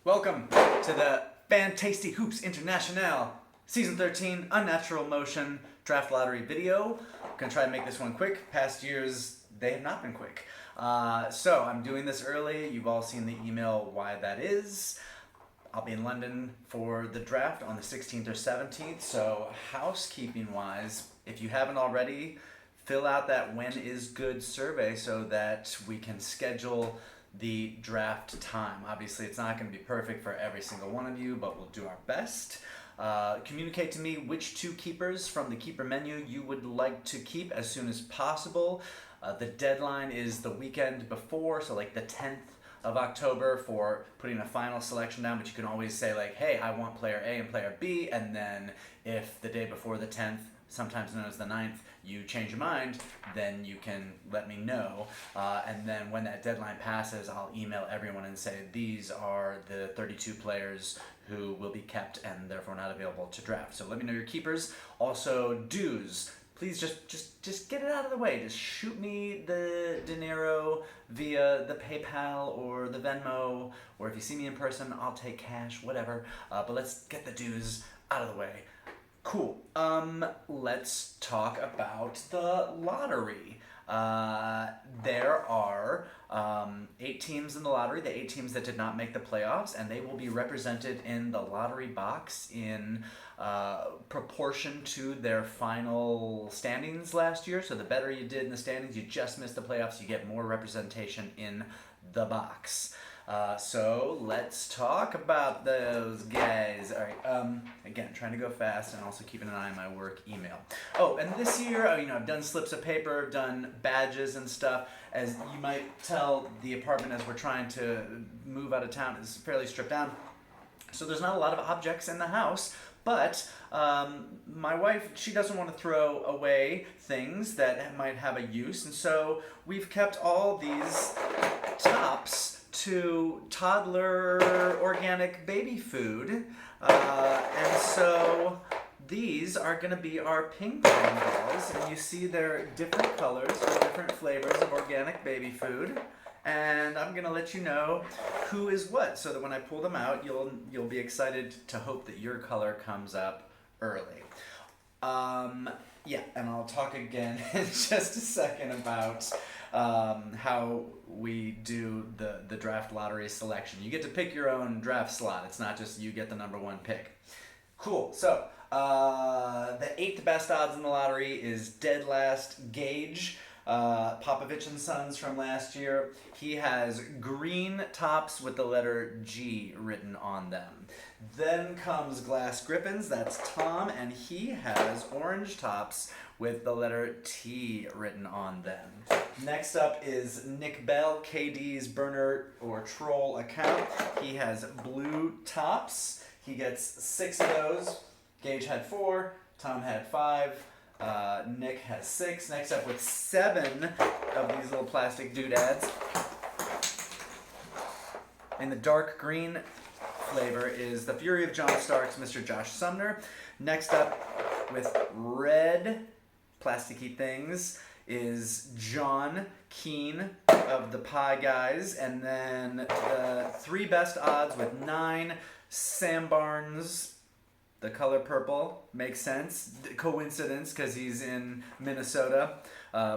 Welcome to the Fantasty Hoops Internationale Season 13 Unnatural Motion Draft Lottery video. I'm going to try and make this one quick. Past years, they have not been quick. So I'm doing this early. You've all seen the email why that is. I'll be in London for the draft on the 16th or 17th. So housekeeping-wise, if you haven't already, fill out that when is good survey so that we can schedule the draft time. Obviously, it's not going to be perfect for every single one of you, but we'll do our best. Communicate to me which two keepers from the keeper menu you would like to keep as soon as possible. The deadline is the weekend before, so like the 10th of October for putting a final selection down, but you can always say like, hey, I want player A and player B, and then if the day before the 10th, sometimes known as the 9th, you change your mind, then you can let me know. And then when that deadline passes, I'll email everyone and say, these are the 32 players who will be kept and therefore not available to draft. So let me know your keepers. Also, dues. Please just get it out of the way. Just shoot me the dinero via the PayPal or the Venmo, or if you see me in person, I'll take cash, whatever. But let's get the dues out of the way. Cool. Let's talk about the lottery. There are 8 teams in the lottery, the 8 teams that did not make the playoffs, and they will be represented in the lottery box in proportion to their final standings last year. So the better you did in the standings, you just missed the playoffs, you get more representation in the box. So let's talk about those guys. All right. Again, trying to go fast and also keeping an eye on my work email. Oh, and this year, I've done slips of paper, done badges and stuff. As you might tell, the apartment as we're trying to move out of town is fairly stripped down. So there's not a lot of objects in the house. But my wife, she doesn't want to throw away things that might have a use. And so we've kept all these tops to toddler organic baby food. And so these are going to be our ping pong balls. And you see they're different colors, different flavors of organic baby food. And I'm going to let you know who is what, so that when I pull them out, you'll be excited to hope that your color comes up early. Yeah, and I'll talk again in just a second about how we do the draft lottery selection. You get to pick your own draft slot. It's not just you get the number one pick. Cool. So the 8th best odds in the lottery is dead last Gage. Popovich and Sons from last year. He has green tops with the letter G written on them. Then comes Glass Griffins, that's Tom, and he has orange tops with the letter T written on them. Next up is Nick Bell, KD's burner or troll account. He has blue tops. He gets 6 of those. Gage had 4, Tom had 5. Nick has 6. Next up with 7 of these little plastic doodads. In the dark green flavor is the Fury of John Starks, Mr. Josh Sumner. Next up with red plasticky things is John Keane of the Pie Guys. And then the 3 best odds with 9, Sam Barnes. The color purple makes sense. Coincidence, because he's in Minnesota,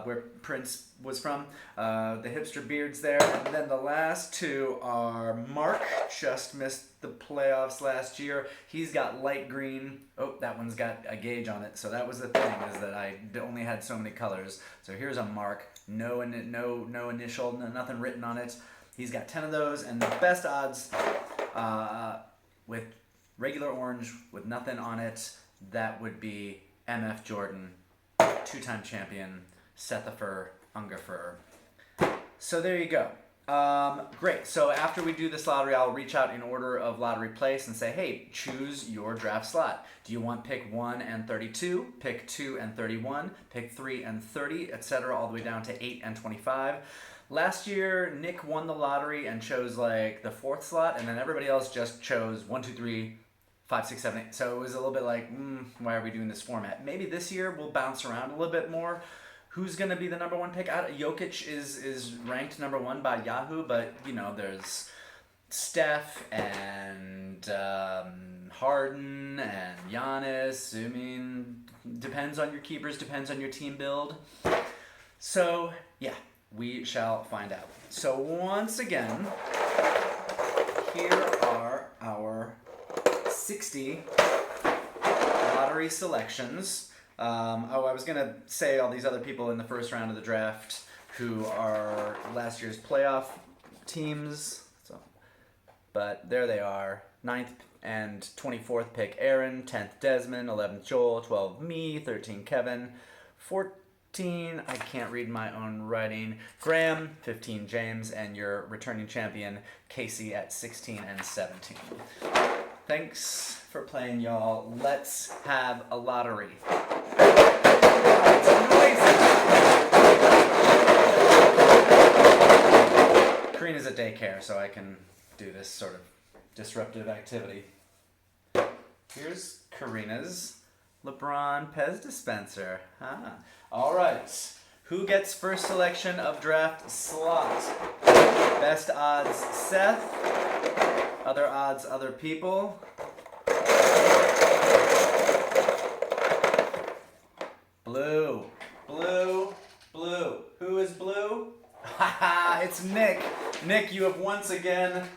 where Prince was from. The hipster beards there. And then the last 2 are Mark, just missed the playoffs last year. He's got light green. Oh, that one's got a Gauge on it. So that was the thing, is that I only had so many colors. So here's a Mark. No initial, nothing written on it. He's got 10 of those. And the best odds with regular orange with nothing on it, that would be MF Jordan, 2-time champion, Sethifer Ungerfer. So there you go. Great. So after we do this lottery, I'll reach out in order of lottery place and say, hey, choose your draft slot. Do you want pick 1 and 32, pick 2 and 31, pick 3 and 30, etc., all the way down to 8 and 25? Last year, Nick won the lottery and chose like the 4th slot, and then everybody else just chose 1, 2, 3, 5, 6, 7, 8. So it was a little bit like, why are we doing this format? Maybe this year we'll bounce around a little bit more. Who's going to be the number 1 pick? Jokic is ranked number 1 by Yahoo, but there's Steph and Harden and Giannis. I mean, depends on your keepers, depends on your team build. So, yeah, we shall find out. So, once again, here are our 60 lottery selections. I was going to say all these other people in the first round of the draft who are last year's playoff teams. But there they are. 9th and 24th pick Aaron, 10th Desmond, 11th Joel, 12th me, 13 Kevin, 14, I can't read my own writing, Graham, 15 James, and your returning champion Casey at 16 and 17. Thanks for playing, y'all. Let's have a lottery. It's noisy. Karina's at daycare, so I can do this sort of disruptive activity. Here's Karina's LeBron Pez dispenser. All right. Who gets first selection of draft slot? Best odds, Seth. Other odds, other people. Blue. Blue. Blue. Who is blue? Haha, it's Nick. Nick, you have once again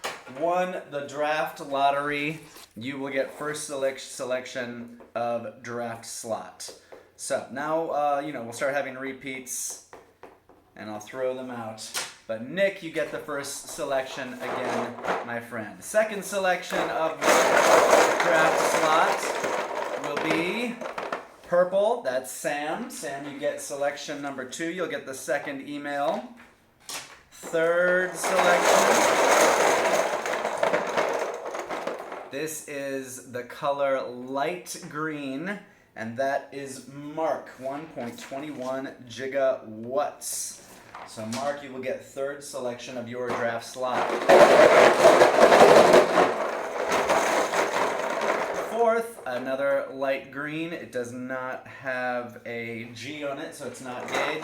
won the draft lottery. You will get first selection of draft slot. So now, we'll start having repeats, and I'll throw them out. But Nick, you get the first selection again, my friend. Second selection of draft slot will be purple. That's Sam. Sam, you get selection number 2. You'll get the second email. Third selection. This is the color light green, and that is Mark, 1.21 gigawatts. So Mark, you will get third selection of your draft slot. Fourth, another light green. It does not have a G on it, so it's not Gage.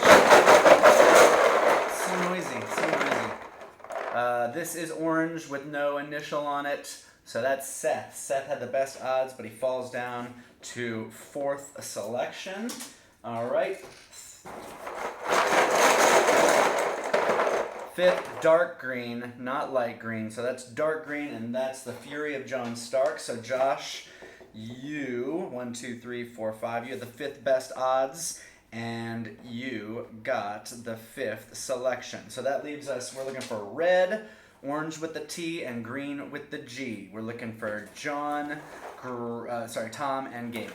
So noisy, so noisy. This is orange with no initial on it. So that's Seth. Seth had the best odds, but he falls down to fourth selection. All right. Fifth, dark green, not light green. So that's dark green, and that's the Fury of John Stark. So Josh, you, 1, 2, 3, 4, 5, you had the fifth best odds, and you got the fifth selection. So that leaves us, we're looking for red, orange with the T, and green with the G. We're looking for Tom, and Gage.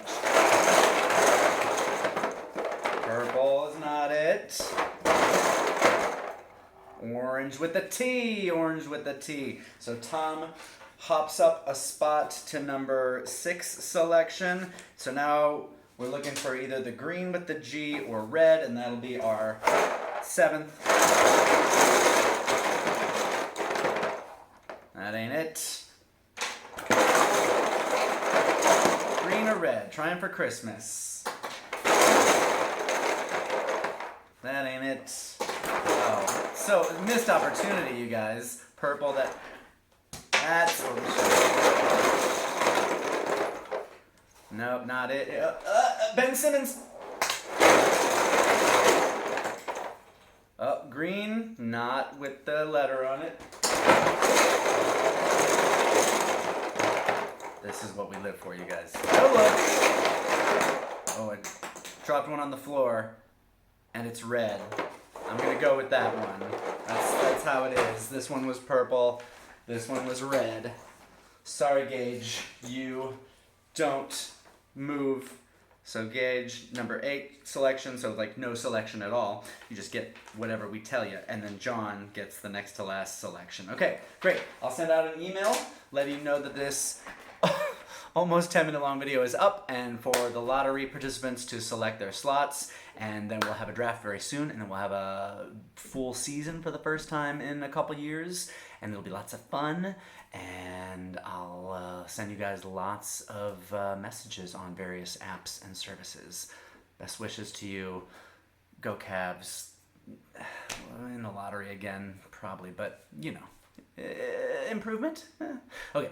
Purple is not it. Orange with the T, orange with the T. So Tom hops up a spot to number 6 selection. So now we're looking for either the green with the G or red, and that'll be our 7th. That ain't it. Green or red, trying for Christmas. That ain't it. Oh, so missed opportunity, you guys. Purple, that's what we should. Nope, not it. Ben Simmons. Oh, green, not with the letter on it. This is what we live for, you guys. Oh, look. Oh, I dropped one on the floor, and it's red. I'm gonna go with that one. That's how it is. This one was purple. This one was red. Sorry, Gage. You don't move. So Gage, number 8 selection, so like no selection at all. You just get whatever we tell you. And then John gets the next to last selection. Okay, great. I'll send out an email letting you know that this almost 10-minute long video is up, and for the lottery participants to select their slots, and then we'll have a draft very soon, and then we'll have a full season for the first time in a couple years, and it'll be lots of fun, and I'll send you guys lots of messages on various apps and services. Best wishes to you. Go Cavs. In the lottery again, probably, but you know. Improvement? Okay,